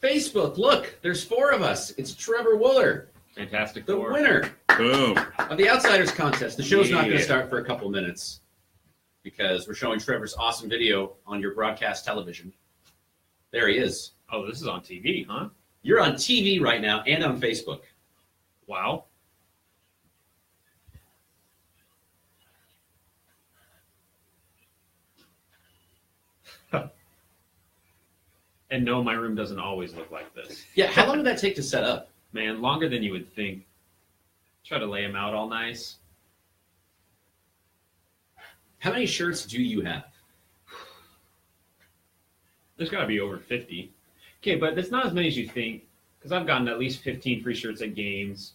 Facebook, look, there's 4 of us. It's Trevor Wooler, Fantastic the Four. winner Boom. of the Outsiders contest. The show's not going to Yeah. start for a couple minutes because we're showing Trevor's awesome video on your broadcast television. There he is. Oh, this is on TV, huh? You're on TV right now and on Facebook. Wow. And no, my room doesn't always look like this. Yeah, how long did that take to set up? Man, longer than you would think. Try to lay them out all nice. How many shirts do you have? There's got to be over 50. Okay, but it's not as many as you think, because I've gotten at least 15 free shirts at games.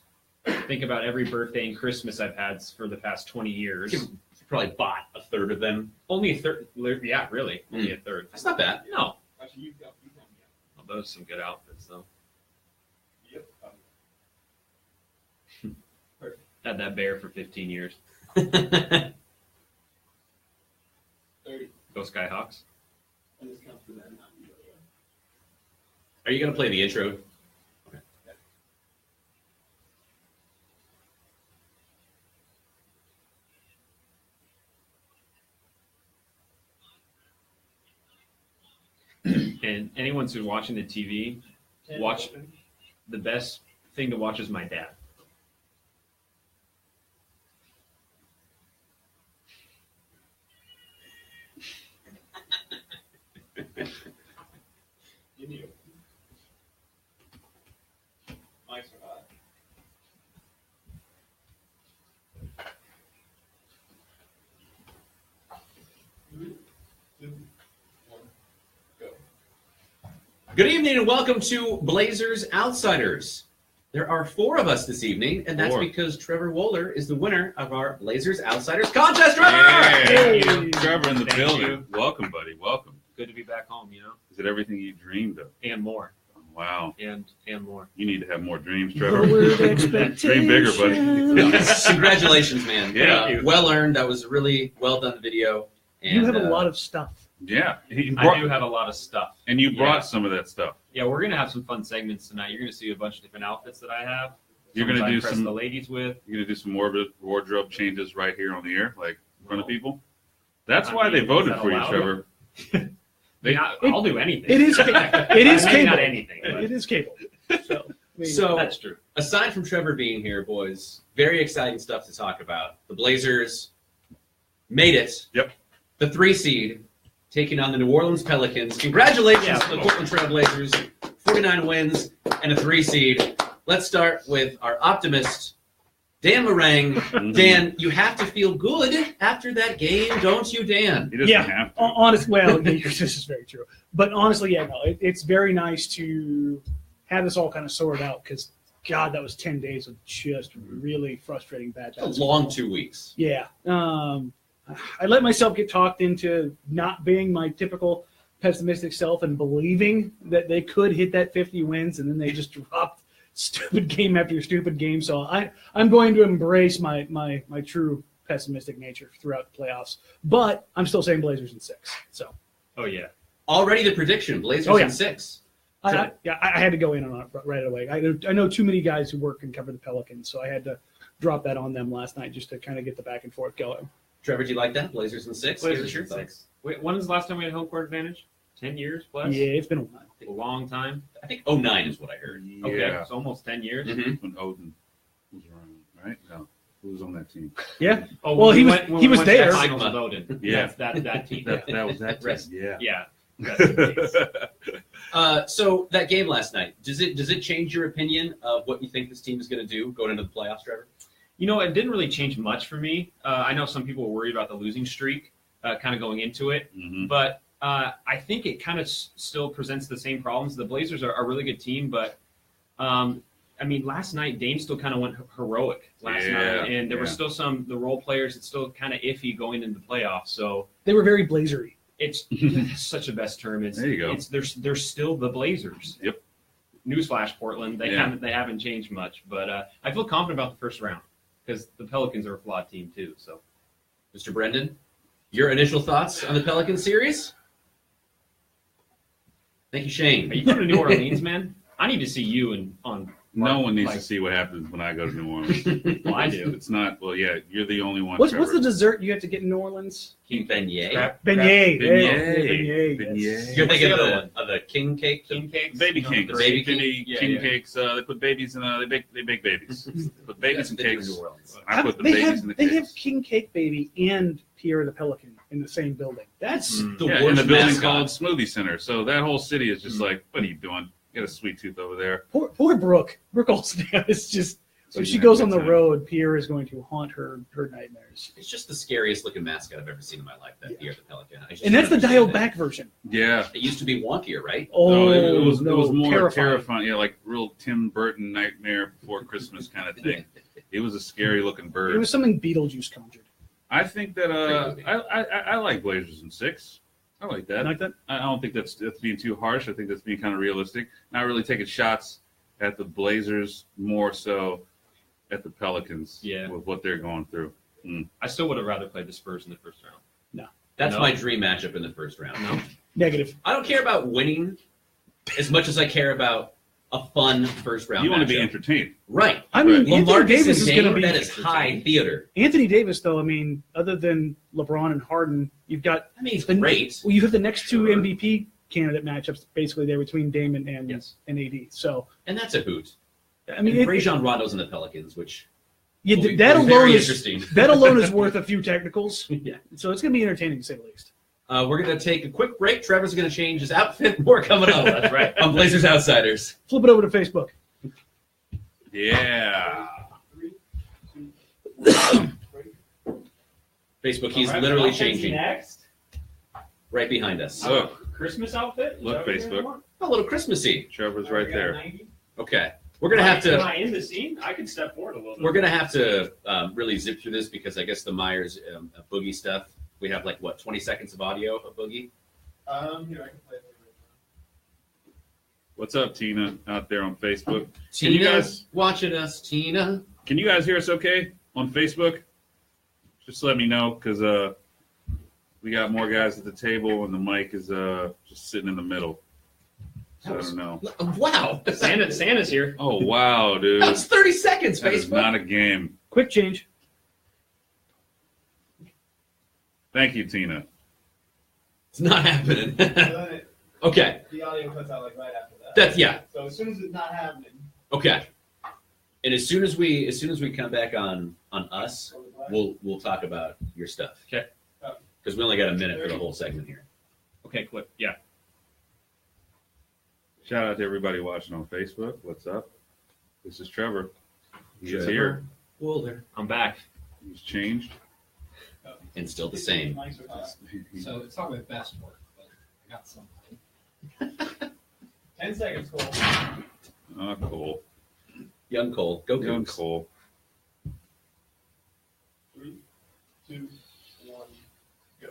Think about every birthday and Christmas I've had for the past 20 years. You probably bought a third of them. Only a third. Yeah, really. Only a third. That's not bad. No. Actually, you got Well, those are some good outfits, though. Yep. Had that bear for 15 years. 30. Go Skyhawks. And this counts for that. Not you. Are you going to play the intro? And anyone who's watching the TV, watch the best thing to watch is my dad. You knew. Mics are hot. Three, two, one, go. Good evening and welcome to Blazers Outsiders. There are 4 of us this evening, and that's 4. because Trevor Wooler is the winner of our Blazers Outsiders contest. Trevor! Hey, Hey. Trevor in the Thank building. you. Welcome, buddy. Welcome. Good to be back home, Is it everything you dreamed of? and more, Wow. and more. You need to have more dreams, Trevor. Lowered expectations. Dream bigger, buddy. Congratulations, man. Yeah. Thank you. Well earned. That was a really well done video. And, You have a lot of stuff. Yeah. He I brought, do have a lot of stuff. and you brought Yeah. some of that stuff. Yeah, we're gonna have some fun segments tonight. You're gonna see a bunch of different outfits that I have. You're Some gonna I do impress some- the ladies with. You're going to do some more wardrobe changes right here on the air, like in front of people. That's I why mean, they is voted that for you, allowed? Trevor. I'll do anything. It is. It is Maybe capable. not anything. But It is capable. So, I mean, So, that's true. aside from Trevor being here, boys, very exciting stuff to talk about. The Blazers made it. Yep. The 3 seed, taking on the New Orleans Pelicans. Congratulations Yeah. to the Portland Trail Blazers. 49 wins and a 3 seed. Let's start with our optimist, Dan Lorang. Dan, you have to feel good after that game, don't you, Dan? He doesn't Yeah. have to. honest. Well, this is very true. But honestly, yeah, no, it's very nice to have this all kind of sorted out because, God, that was 10 days of just really frustrating bad A basketball. long 2 weeks. Yeah. I let myself get talked into not being my typical pessimistic self and believing that they could hit that 50 wins, and then they just dropped stupid game after stupid game. So I'm going to embrace my true pessimistic nature throughout the playoffs. But I'm still saying Blazers in 6. So Oh yeah. Already the prediction, Blazers Oh, yeah. in 6. I had to go in on it right away. I know too many guys who work and cover the Pelicans, so I had to drop that on them last night just to kind of get the back and forth going. Trevor, do you like that? Blazers in 6? Give us Blazers your in thoughts. 6. Wait, when was the last time we had home court advantage? 10 years plus? Yeah, it's been a while. A long time. I think 09 is what I heard. Okay, Yeah. it's almost 10 years. Mhm. When Odin was around, right? No. Who was on that team? Yeah. Oh, Well, when he we was- went- when he we was went to the there. Finals with Odin. Yeah. That's that team. That was that Rest- team. Yeah. Yeah. Rest in peace. So that game last night, does it change your opinion of what you think this team is going to do going into the playoffs, Trevor? You know, it didn't really change much for me. I know some people were worried about the losing streak kind of going into it, Mhm. but I think it kind of still presents the same problems. The Blazers are a really good team, but I mean, last night Dame still kind of went heroic last Yeah, night, and there were yeah. still the role players. It's still kind of iffy going into the playoffs. So They were very Blazery. it's such a best term. It's, There you go. It's they're still the Blazers. Yep. Newsflash, Portland. They Yeah. haven't changed much, but I feel confident about the first round because the Pelicans are a flawed team too. So Mr. Brendan, your initial thoughts on the Pelican series? Thank you, Are Shane. you going to New Orleans, man? I need to see you on. No one needs like- to see what happens when I go to New Orleans. Well, I do. It's not. Well, yeah, you're the only one. What's the Trevor. dessert you have to get in New Orleans? Beignet. Beignet. Beignet. Beignet. Yes. You're What's thinking the of other the king cake? King cakes? Baby No, cakes. the baby king Yeah. cakes. They put babies in. They bake babies. Put babies in They do in cakes. New Orleans. I put the They babies have in the they cakes. have King Cake Baby and Pierre the Pelican in the same building. That's Mm. The yeah, in worst the building mascot. called Smoothie Center. So that whole city is just like, what are you doing? You got a sweet tooth over there. poor Brooke. Brooke Olsen is just when She's she having goes a on good the time. road, Pierre is going to haunt her nightmares. It's just the scariest looking mascot I've ever seen in my life. That Pierre the Pelican. I just And that's the don't understand dialed it. back version. Yeah. It used to be wonkier, right? Oh, No, it was no, more terrifying. Yeah, like real Tim Burton Nightmare Before Christmas kind of thing. It was a scary looking bird. It was something Beetlejuice conjured. I think that Great movie. I like Blazers in 6. I like that. Like that? I don't think that's being too harsh. I think that's being kind of realistic. Not really taking shots at the Blazers, more so at the Pelicans. Yeah. With what they're going through. I still would have rather played the Spurs in the first round. That's No. my dream matchup in the first round. No. Negative. I don't care about winning as much as I care about a fun first round. You want to be matchup. entertained. Right. I mean, Right. Anthony Lamarcus Davis and is going to Dame, be that is high theater. Anthony Davis, though. I mean, other than LeBron and Harden, you've got I mean, he's the great. Well, you have the next two Sure. MVP candidate matchups basically there between Damon and Yes. and AD. So And that's a hoot. I mean, And Rajon Rondo's in the Pelicans, which yeah, will be that alone very is interesting. that alone is worth a few technicals. Yeah. So it's going to be entertaining to say the least. We're going to take a quick break. Trevor's going to change his outfit. More coming up. That's right. On Blazers Outsiders. Flip it over to Facebook. Yeah. 3, 2, 1. Facebook, he's All right, literally offense changing next. right behind us. Look, Christmas outfit? Is Look, that what you're Facebook. going for? A little Christmassy. Trevor's We right got there. 90. Okay. We're going to have Am to I in the scene? I can step forward a little bit. we're going to have to really zip through this because I guess the Myers Boogie stuff, we have 20 seconds of audio of Boogie. Here, I can play it right What's up, Tina, out there on Facebook? Can Tina, you guys- watching us, Tina. Can you guys hear us okay on Facebook? Just let me know, because we got more guys at the table and the mic is just sitting in the middle. So I don't know. Wow. Santa's here. Oh, wow, dude. That was 30 seconds, That is Facebook. not a game. Quick change. Thank you, Tina. It's not happening. now. Then Okay. the audio cuts out right after that. That's yeah. So as soon as it's not happening, Okay. And as soon as we come back on us, go to black. we'll talk about your stuff. Okay. Because we only got a minute for the whole segment here. Okay, clip. Yeah. Shout out to everybody watching on Facebook. What's up? This is Trevor. He's Trevor. here. Well, there. I'm back. He's changed. And still the same. Mics are hot. So it's not my best work, but I got something. 10 seconds, Cole. Oh, Cole. Young Cole. Go Young Cougs. Cole. 3, 2, 1, go.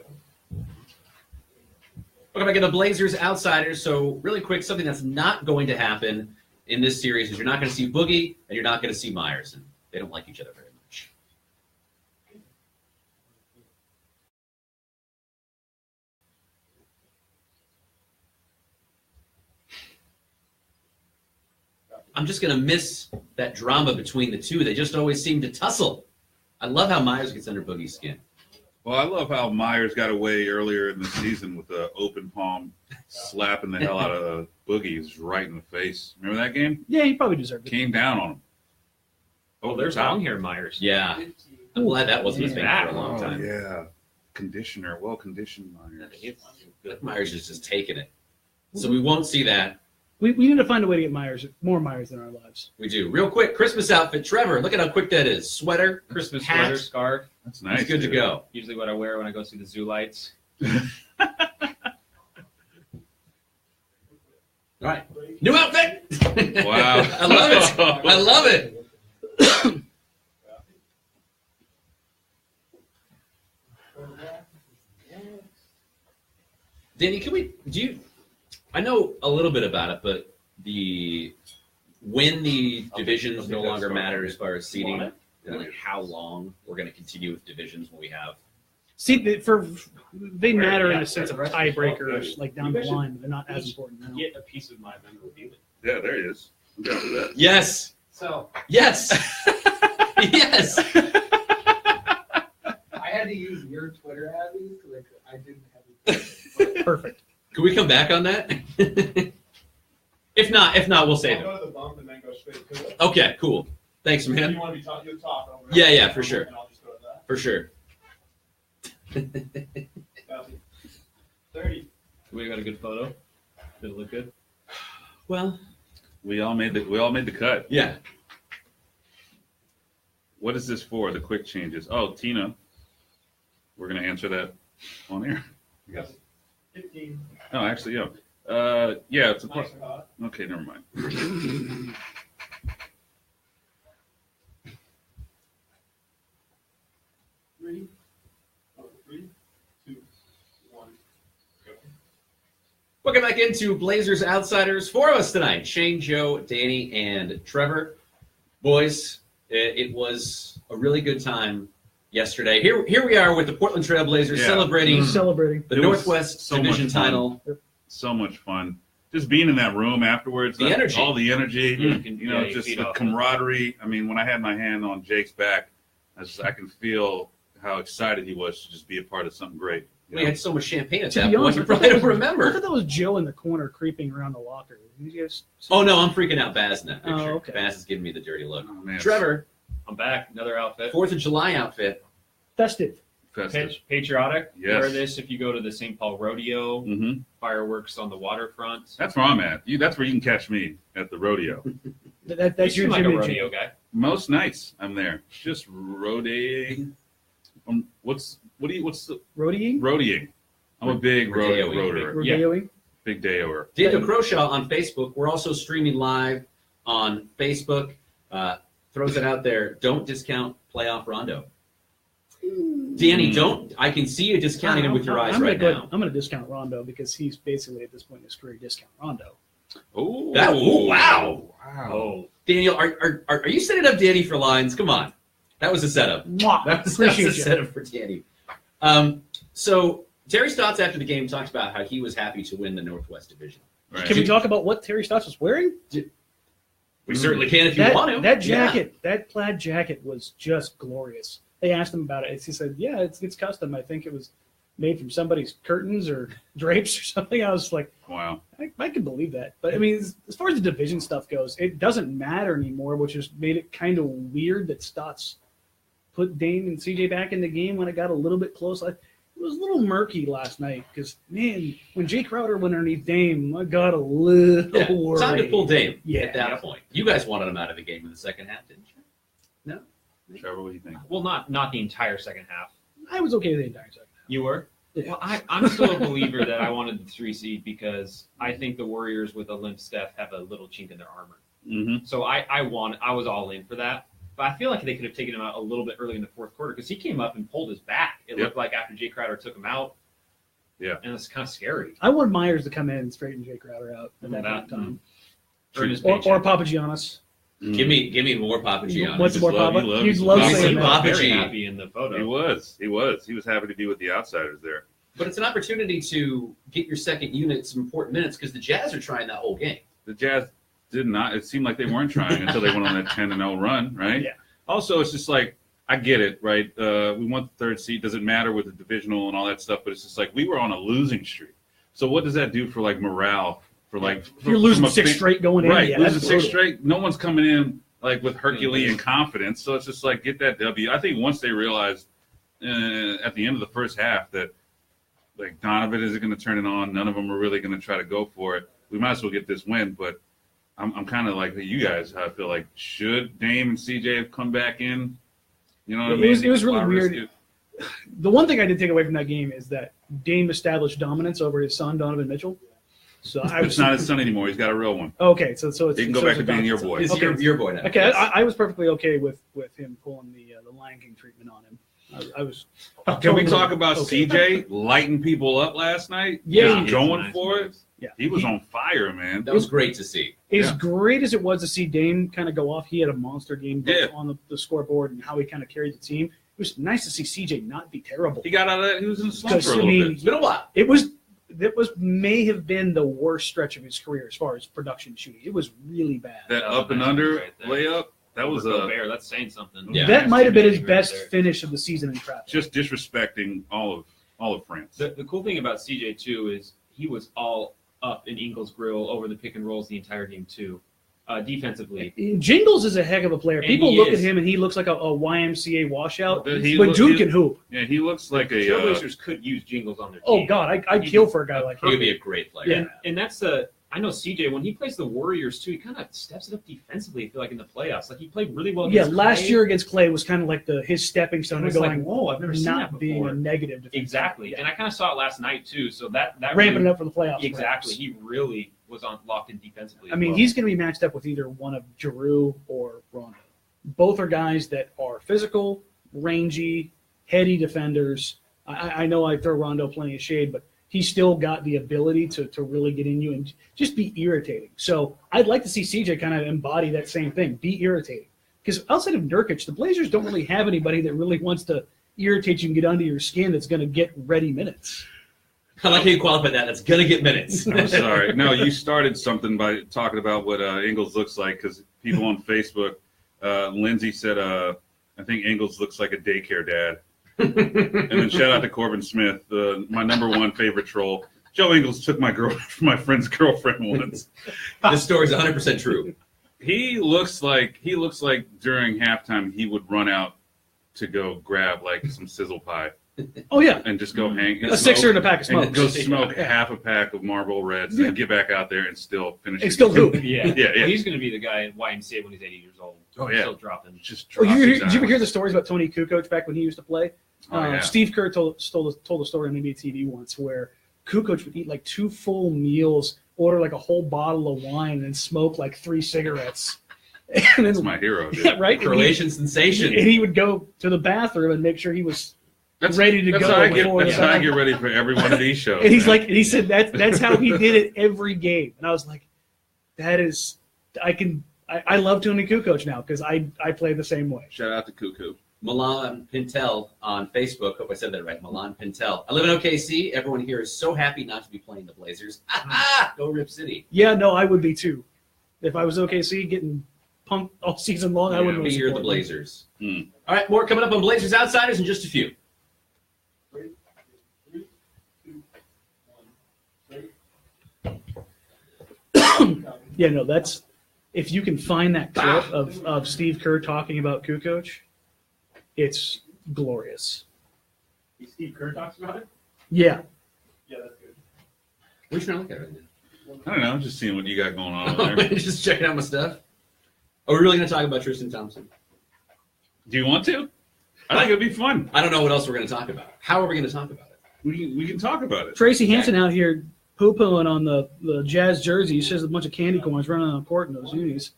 Welcome back to the Blazers Outsiders. So really quick, something that's not going to happen in this series is you're not going to see Boogie and you're not going to see Myers. And they don't like each other very much. I'm just going to miss that drama between the two. They just always seem to tussle. I love how Myers gets under Boogie's skin. Well, I love how Myers got away earlier in the season with the open palm slapping the hell out of Boogie's right in the face. Remember that game? Yeah, he probably deserved it. Came down on him. Oh, Over there's the top. long hair Myers. Yeah. I'm glad that wasn't a thing for a long Oh, time. yeah. Conditioner. Well-conditioned Myers. Myers is just taking it. So we won't see that. We need to find a way to get more Myers in our lives. We do. Real quick, Christmas outfit. Trevor, look at how quick that is. Sweater, Christmas hat. sweater, scarf. That's nice. It's good to dude. go. Usually what I wear when I go see the zoo lights. All right. New outfit. Wow. I love it. I love it. Danny, I know a little bit about it, but when the divisions no longer matter as far as seeding, and like how long we're going to continue with divisions when we have See, they matter in Yeah, a sense of the rest of the tiebreakers, show, like down You the guys should line, but they're not as each important now. Get a piece of my memorabilia. Yeah, there he is. I'm down for that. Yes. So Yes. Yes. I had to use your Twitter Abby because I didn't have it. Perfect. Can we come back on that? If not, we'll save I'll it. go to the bump and then go straight to it. Okay, cool. Thanks, If man. you want to be talking, you'll talk over Yeah, it. yeah, for sure. And I'll just go to that. For sure. 30. We got a good photo. Did it look good? Well, We all made the cut. yeah. What is this for? The quick changes. Oh, Tina. We're gonna answer that on air. Yes. 15. Oh, actually, yeah. Yeah, it's a Nice and hot. okay. Never mind. 3. 3, 2, 1, go. Welcome back into Blazers Outsiders. Four of us tonight: Shane, Joe, Danny, and Trevor. Boys, it was a really good time yesterday. Here we are with the Portland Trail Blazers Yeah. celebrating Celebrating. the It was Northwest so much Division fun. title. So much fun. Just being in that room afterwards. The energy. All the energy. You can- You know, yeah, you just feed the off it. camaraderie. I mean, when I had my hand on Jake's back, I can feel how excited he was to just be a part of something great. You We know? had so much champagne at To that be point, honest, you I probably thought don't that was- I remember. thought that was Joe in the corner creeping around the locker. Did you guys? Oh, no, I'm freaking out Baz in that Oh, picture. okay. Baz is giving me the dirty look. Oh, man. Trevor, I'm back. Another outfit. 4th of July outfit. Festive. Festive. Patriotic. Yes. Wear this if you go to the St. Paul Rodeo. Mm-hmm. Fireworks on the waterfront. That's where I'm at. That's where you can catch me at the rodeo. That's you your seem like a Jimmy rodeo Jam. guy. Most nights I'm there, just rodeating. What's the Rodeoing? rodeating? I'm a big Rodeoing. roderer, Yeah. Rodeoing? big dayer. Daniel Croshaw on Facebook. We're also streaming live on Facebook. Throws it out there. Don't discount playoff Rondo. Danny, don't. I can see you discounting him with your eyes right now. I'm going to discount Rondo because he's basically at this point in his career discount Rondo. Oh, Wow. wow! Oh, Daniel, are you setting up Danny for lines? Come on. That was a setup. Mwah! That was Appreciate a you. setup for Danny. So Terry Stotts after the game talked about how he was happy to win the Northwest Division. Right. Can we talk about what Terry Stotts was wearing? We certainly can if you want to. That jacket, that plaid jacket was just glorious. They asked him about it. He said, yeah, it's custom. I think it was made from somebody's curtains or drapes or something. I was like, Wow. I can believe that. But, I mean, as far as the division stuff goes, it doesn't matter anymore, which has made it kind of weird that Stotts put Dame and CJ back in the game when it got a little bit close. It was a little murky last night because, man, when Jay Crowder went underneath Dame, I got a little Yeah, worried. time to pull Dame Yeah. at that point. You guys wanted him out of the game in the second half, didn't you? No? Trevor, what do you think? well, not the entire second half. I was okay with the entire second. You were? Yeah. Well, I'm still a believer that I wanted the 3 seed because I think the Warriors with a limp Steph have a little chink in their armor. Mm-hmm. So I was all in for that. But I feel like they could have taken him out a little bit early in the fourth quarter because he came up and pulled his back. It looked like after Jay Crowder took him out. Yeah. And it's kind of scary. I wanted Myers to come in and straighten Jay Crowder out at that point in time. Earn his Or paycheck. Papagiannis. Give me more Papagiannis. What's just more love- Papa? he loved You'd his love Papa. saying He that. loved Very Papagy. happy in the photo. He was happy to be with the outsiders there. But it's an opportunity to get your second unit some important minutes because the Jazz are trying that whole game. The Jazz did not. It seemed like they weren't trying until they went on that 10-0 run, right? Yeah. Also, it's just like I get it, right? We want the third seed. Doesn't matter with the divisional and all that stuff, but it's just like we were on a losing streak. So what does that do for like morale? For like If you're losing from a 6 big- straight going in, right? yeah, Losing that's 6 brutal. straight. No one's coming in like with Herculean confidence. So it's just like get that W. I think once they realized at the end of the first half that like Donovan isn't going to turn it on, none of them are really going to try to go for it. We might as well get this win, but I'm kind of like you guys. I feel like should Dame and CJ have come back in? You know what I It mean? was really Why risk weird. it? The one thing I did take away from that game is that Dame established dominance over his son, Donovan Mitchell. So I was It's not his son anymore. He's got a real one. okay. So it's He can go so back it's to being your adopted. boy. It's Okay. your boy now. Okay, Yes. I was perfectly okay with him pulling the Lion King treatment on him. I was. Can we talk about Okay. CJ lighting people up last night? Yeah, Just going for it. Yeah, He was on fire, man. That was great to see. As Yeah. great as it was to see Dame kind of go off, he had a monster game both Yeah. on the scoreboard and how he kind of carried the team. was nice to see CJ not be terrible. He got out of that. He was in a slump Because, for a I little mean, bit. It's been a while. It was may have been the worst stretch of his career as far as production shooting. It was really bad. That That was up and nice under right there. layup, that was Gobert. That's saying something. Yeah. That might have been his Right best there. finish of the season in traffic. just disrespecting all of France. The cool thing about CJ too is he was all up in Ingles' grill over the pick and rolls the entire game too, defensively. Jingles is a heck of a player. And People he look is. at him and he looks like a YMCA washout. But But dude can hoop. Yeah, he looks like a. Trailblazers could use Jingles on their Oh team. God, I'd kill for a guy like He would him. be a great player. Yeah. And that's the I know CJ when he plays the Warriors too. He kind of steps it up defensively. I feel like in the playoffs, like he played really well. Yeah, against last Clay. year against Clay was kind of like his stepping It stone to was going like, whoa, I've never seen that not being before. a negative defense. Exactly, Yeah. and I kind of saw it last night too. So that Ramping really, it up for the playoffs. exactly. perhaps. He really was on locked in defensively. I as mean, well. he's going to be matched up with either one of Giroux or Rondo. Both are guys that are physical, rangy, heady defenders. I know I throw Rondo plenty of shade, but he's still got the ability to really get in you and just be irritating. So I'd like to see CJ kind of embody that same thing, be irritating. Because outside of Nurkic, the Blazers don't really have anybody that really wants to irritate you and get under your skin that's going to get ready minutes. I like how you qualified that. That's going to get minutes. I'm sorry. No, you started something by talking about what Ingles looks like because people on Facebook, Lindsay said, I think Ingles looks like a daycare dad. And then shout out to Corbin Smith, my number one favorite troll. Joe Ingles took my friend's girlfriend once. This story's 100% true. He looks like during halftime he would run out to go grab like some sizzle pie Oh, yeah. and just go hang A sixer and a pack of and smokes. go smoke Yeah. half a pack of Marlboro Reds, Yeah. then get back out there and still finish. And the still game. hoop. yeah, Yeah. Well, he's going to be the guy in YMCA when he's 80 years old. Oh, yeah. Still dropping. Just Oh, drop did his you ever hear eyes. the stories about Tony Kukoc back when he used to play? Oh, yeah. Steve Kerr told a story on NBA TV once where Kukoc would eat like 2 full meals, order like a whole bottle of wine, and smoke like 3 cigarettes. And That's then, my hero, dude. yeah, right. Croatian sensation. And he would go to the bathroom and make sure he was That's ready to that's go How I before get, that's the how I time. get ready for every one of these shows. And he's man. like, and he said that's how he did it every game. And I was like, that is, I love Tony Kukoc now because I play the same way. Shout out to Cuckoo. Milan Pintel on Facebook. Hope I said that right. Milan Pintel. I live in OKC. Everyone here is so happy not to be playing the Blazers. Go Rip City. Yeah, no, I would be too. If I was OKC getting punked all season long, I wouldn't Be really here the support them. Blazers. Hmm. All right, more coming up on Blazers Outsiders in just a few. 3, 2, 1. Yeah, no, that's if you can find that clip of Steve Kerr talking about Kukoc, it's glorious. Steve Kerr talks about it? Yeah, Yeah, that's good. What are you trying to look at right I don't know. I'm just seeing what you got going on now? over there. Just checking out my stuff. Are we really going to talk about Tristan Thompson? Do you want to? I think it'd be fun. I don't know what else we're going to talk about. How are we going to talk about it? We can talk about it. Tracy Hansen out here poo-pooing on the Jazz jersey. He says a bunch of candy corns running on the court in those unis.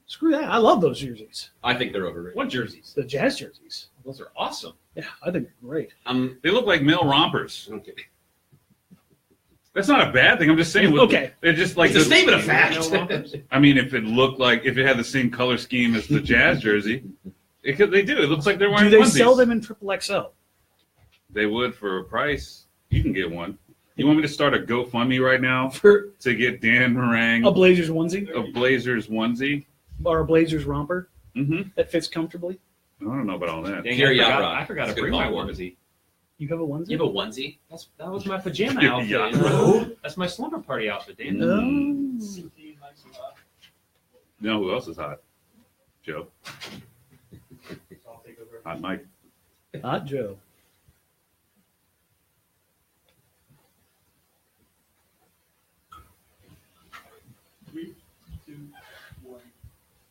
Screw that. I love those jerseys. I think they're overrated. What jerseys? The Jazz jerseys. Those are awesome. Yeah, I think they're great. They look like male rompers. Okay. That's not a bad thing. I'm just saying. Okay. They're just like It's a statement of Male fact. rompers? I mean, if it had the same color scheme as the Jazz jersey, they do. It looks like they're wearing Do they onesies. sell them in XXL? They would for a price. You can get one. You want me to start a GoFundMe right now For to get Dan Meringue a Blazers onesie a Blazers onesie? or a Blazers romper Mm-hmm. that fits comfortably? I don't know about all that. Dang, Gary I Yacht. forgot to That's a bring good my call. onesie. You have a onesie? You have a onesie? That was my pajama Gary outfit. Yacht. No. That's my slumber party outfit, Dan. Oh. 16 likes a lot. You know who else is hot? Joe. So I'll take over. Hot Mike. Hot Joe. Three, two, one,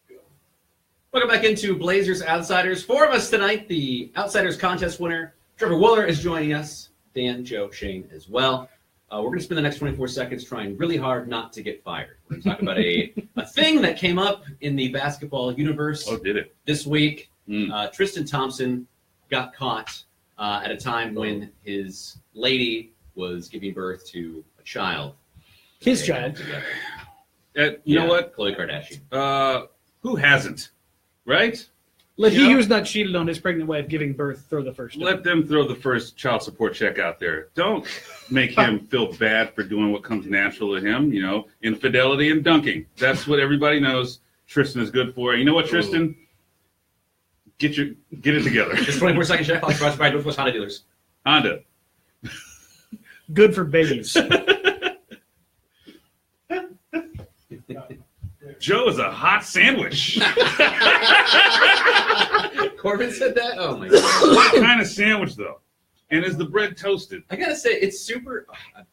go. Welcome back into Blazers Outsiders. 4 of us tonight. The Outsiders contest winner, Trevor Wooler, is joining us. Dan, Joe, Shane as well. We're going to spend the next 24 seconds trying really hard not to get fired. We're going to talk about a thing that came up in the basketball universe Oh, did it? this week. Mm. Tristan Thompson got caught at a time when his lady was giving birth to a child. His They child. had together. You know what? Khloe Kardashian. Who hasn't? Right? Let You he know? who's not cheated on his pregnant wife giving birth throw the first stone. Let them throw the first child support check out there. Don't make him feel bad for doing what comes natural to him. You know, infidelity and dunking. That's what everybody knows Tristan is good for. You know what, Tristan? Get it together. Just 24-second check. Brought to you by Northwest Honda dealers. Honda. Good for babies. Joe is a hot sandwich. Corbin said that. Oh my god. What kind of sandwich though? And is the bread toasted? I gotta say, it's super.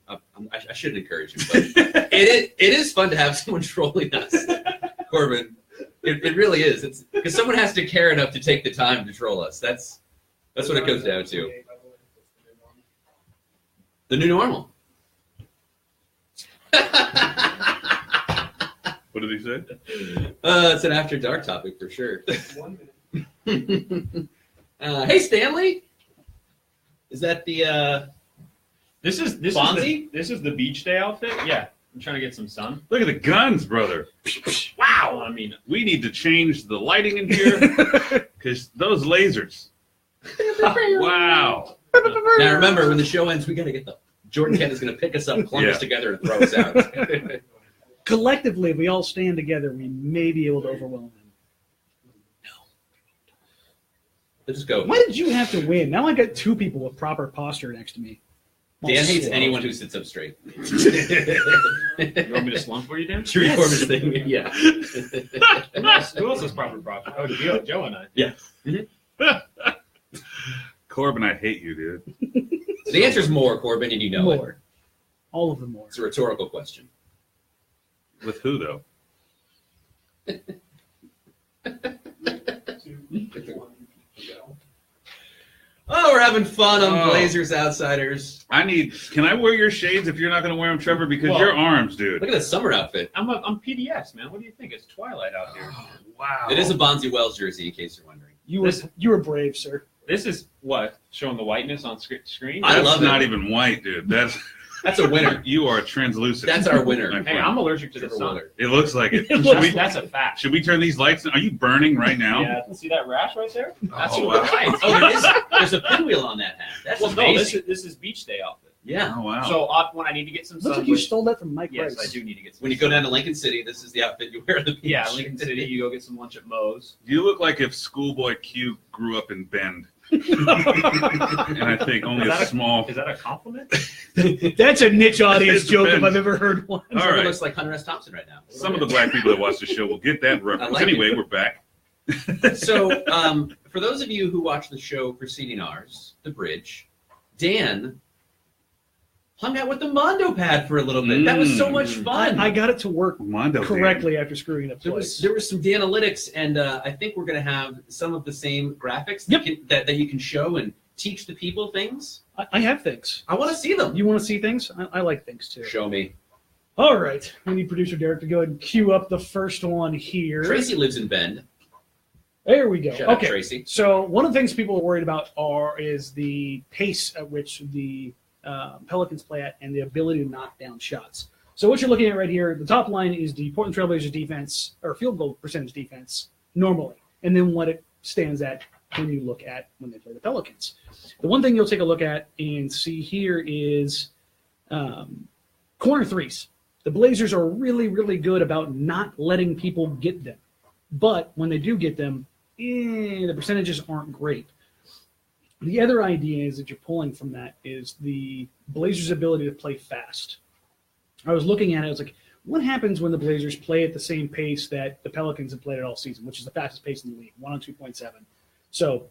I shouldn't encourage him, but it is fun to have someone trolling us, Corbin. It really is. It's because someone has to care enough to take the time to troll us. That's what it comes down to. The new normal. What did he say? It's an after dark topic for sure. 1 minute. Hey Stanley, is that the This is Fonzie? this is the beach day outfit. Yeah, I'm trying to get some sun. Look at the guns, brother. Wow. I mean, We need to change the lighting in here because those lasers. Wow. Now remember, when the show ends, we gotta get the Jordan Kent is gonna pick us up, clump us Yeah. together, and throw us out. Collectively, if we all stand together, we may be able to overwhelm them. Let's just go. Why did you have to win? Now I got two people with proper posture next to me. Dan hates Slow. anyone who sits up straight. you want me to slump for you, Dan? True Yes. Corbin's thing, yeah. Who else is proper proper? Oh, Joe and I. Yeah. Corbin, I hate you, dude. The answer's more, Corbin, and you know it. More. All of them more. It's a rhetorical question. With who though? 2, 1, go. Oh, we're having fun on Oh. Blazers Outsiders. Can I wear your shades if you're not going to wear them, Trevor? Because Well- your arms, dude. Look at the summer outfit. I'm PDS, man. What do you think? It's twilight out here. Wow. It is a Bonzi Wells jersey, in case you're wondering. You were brave, sir. This is what showing the whiteness on screen. I That's love it. not even white, dude. That's a winner. You are translucent. That's our winner. my Hey, friend. I'm allergic to the Trevor sun. Willer. It looks like it. That's a fact. Should we turn these lights on? Are you burning right now? Yeah, see that rash right there? That's Oh, what wow. right. Oh, there's a pinwheel on that hat. That's Well, no, amazing. this is beach day outfit. Yeah. Oh, wow. So when I need to get some Looks sun, like you which- stole that from Mike yes, Price. I do need to get some. When you go sun. down to Lincoln City, this is the outfit you wear at the beach. Yeah, Lincoln City, you go get some lunch at Moe's. You look like if Schoolboy Q grew up in Bend. And I think only Is that a a- small. Is that a compliment? That's a niche audience It joke if depends. I've ever heard one. All Trevor right. looks like Hunter S. Thompson right now. Some of the black people that watch the show will get that reference. like Anyway, it. we're back. So, for those of you who watch the show preceding ours, The Bridge, Dan hung out with the Mondo pad for a little bit. That was so much fun. I got it to work Mondo Dan. correctly after screwing up There twice. was some Danalytics, and I think we're going to have some of the same graphics Yep. that you can show and teach the people things. I have things. I want to see them. You want to see things? I like things too. Show me. All right. We need producer Derek to go ahead and cue up the first one here. Tracy lives in Bend. There we go. Shout out Okay. Tracy. So one of the things people are worried about is the pace at which the Pelicans play at and the ability to knock down shots. So what you're looking at right here, the top line is the Portland Trailblazers defense or field goal percentage defense normally, and then what it stands at when you look at when they play the Pelicans. The one thing you'll take a look at and see here is corner threes. The Blazers are really, really good about not letting people get them. But when they do get them, the percentages aren't great. The other idea is that you're pulling from that is the Blazers' ability to play fast. I was looking at it, I was like, what happens when the Blazers play at the same pace that the Pelicans have played it all season, which is the fastest pace in the league, 102.7. So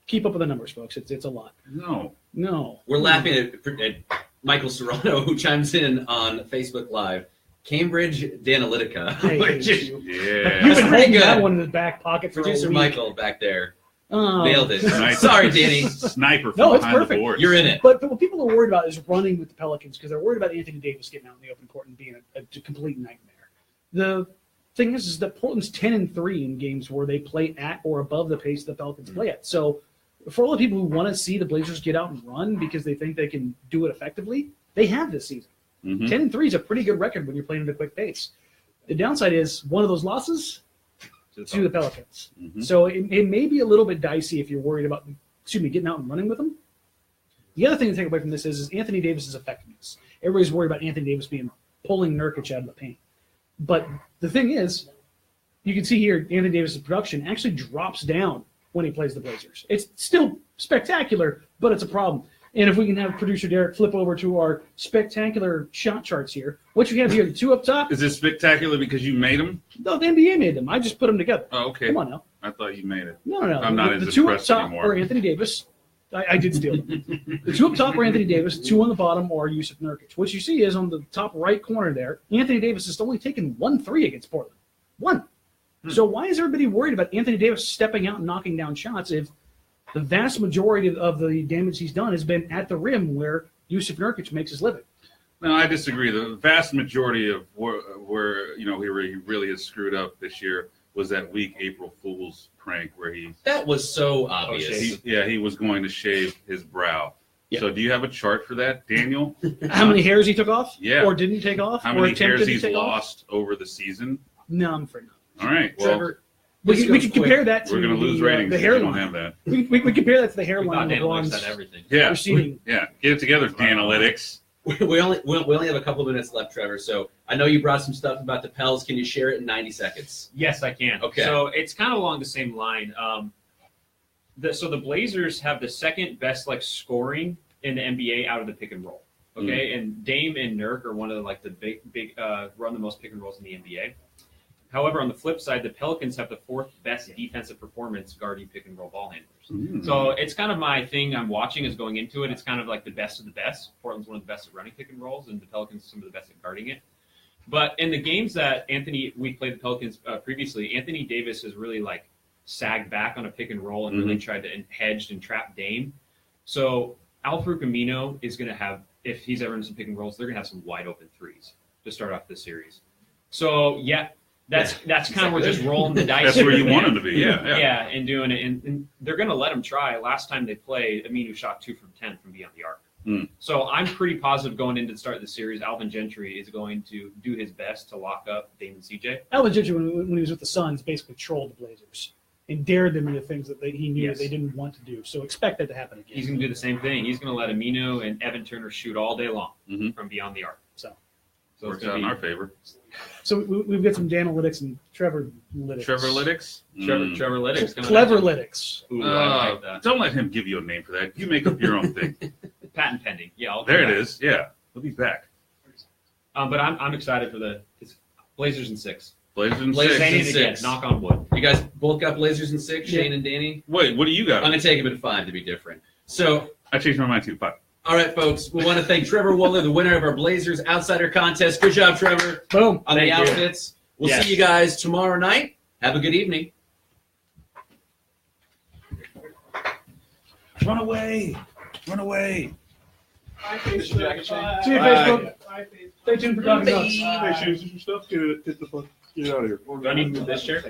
keep up with the numbers, folks. It's a lot. No. No. We're laughing at Michael Serrano, who chimes in on Facebook Live. Cambridge Danalytica. I hate which is- you. Yeah. You've That's been pretty holding that good. one in the back pocket for Producer a week. Michael back there Oh. nailed it. Sniper. Sorry, Danny. Sniper from No, it's behind the perfect. boards. You're in it. But what people are worried about is running with the Pelicans because they're worried about Anthony Davis getting out in the open court and being a complete nightmare. The thing is that Portland's 10-3 in games where they play at or above the pace the Pelicans play at. So for all the people who want to see the Blazers get out and run because they think they can do it effectively, they have this season. Mhm. 10-3 is a pretty good record when you're playing at a quick pace. The downside is one of those losses, to the Pelicans. Mhm. So it may be a little bit dicey if you're worried about, getting out and running with them. The other thing to take away from this is Anthony Davis's effectiveness. Everybody's worried about Anthony Davis pulling Nurkic out of the paint. But the thing is, you can see here Anthony Davis's production actually drops down when he plays the Blazers. It's still spectacular, but it's a problem. And if we can have producer Derek flip over to our spectacular shot charts here, what you have here, the two up top, Is this spectacular because you made them? no, the NBA made them. I just put them together. Oh, okay. Come on now. I thought you made it. No. I'm not the as two up impressed top anymore. are Anthony Davis. I did steal them. The two up top are Anthony Davis. Two on the bottom are Yusuf Nurkic. What you see is on the top right corner there, Anthony Davis has only taken 1 3 against Portland. 1. So why is everybody worried about Anthony Davis stepping out and knocking down shots if the vast majority of the damage he's done has been at the rim where Yusuf Nurkic makes his living? No, I disagree. The vast majority of where he really has screwed up this year was that weak April Fool's prank where That was so obvious. he was going to shave his brow. Yeah. So do you have a chart for that, Daniel? How many hairs he took off? Yeah. Or didn't take off? How or many attempted hairs to he's take off? lost over the season? No, I'm afraid not. All right. Well, Trevor, We this can goes compare quick. that to we're going to lose the, ratings the if we don't hairline. have that. We compare that to the We hairline thought of Dan looks LeBron's at everything. Yeah. receding. Yeah. Get it together, Danalytics. We only have a couple minutes left, Trevor. So I know you brought some stuff about the Pels. Can you share it in 90 seconds? Yes, I can. Okay. So it's kind of along the same line. So the Blazers have the second best scoring in the NBA out of the pick and roll. Okay, and Dame and Nurk are one of the big run the most pick and rolls in the NBA. However, on the flip side, the Pelicans have the fourth best defensive performance guarding pick and roll ball handlers. So it's kind of my thing I'm watching is going into it. It's kind of like the best of the best. Portland's one of the best at running pick and rolls, and the Pelicans some of the best at guarding it. But in the games that we played the Pelicans previously, Anthony Davis has really sagged back on a pick and roll and really tried to hedged and trap Dame. So Al-Farouq Amino is going to have, if he's ever in some pick and rolls, they're going to have some wide open threes to start off this series. So yeah, that's kind of we're just rolling the dice. That's where you want him to be. Yeah. And doing it, and they're going to let him try. Last time they played, Aminu shot 2 from 10 from beyond the arc. So I'm pretty positive going into the start of the series, Alvin Gentry is going to do his best to lock up Dame and CJ. Alvin Gentry, when he was with the Suns, basically trolled the Blazers and dared them into things that he knew Yes. they didn't want to do. So expect that to happen again. He's going to do the same thing. He's going to let Aminu and Evan Turner shoot all day long from beyond the arc. So So Works it's going out in to our be favor. So we've got some Danalytics and Trevor Lytics. Trevorlytics? Trevor Lytics. Cleverlytics. Ooh, I like that. Don't let him give you a name for that. You make up your own thing. Patent pending. Yeah, I'll There do it that. is. Yeah. We'll be back. But I'm excited for it's Blazers in 6. Blazers and Blazers 6. Saying in it again. 6. Knock on wood. You guys both got Blazers in 6, Shane and Danny? Wait, what do you got? I'm going to take him at 5 to be different. So, I changed my mind too. 5. all right, folks, we want to thank Trevor Wohler, the winner of our Blazers Outsider Contest. Good job, Trevor, Boom. on the Thank you. outfits. We'll Yes. see you guys tomorrow night. Have a good evening. Run away. Run away. Bye, Facebook. Bye. See you, Facebook. Bye, Facebook. Stay tuned for Talking Ducks. Hey, shoes, your stuff. Get the fuck. Get out of here. Do I need to move this chair?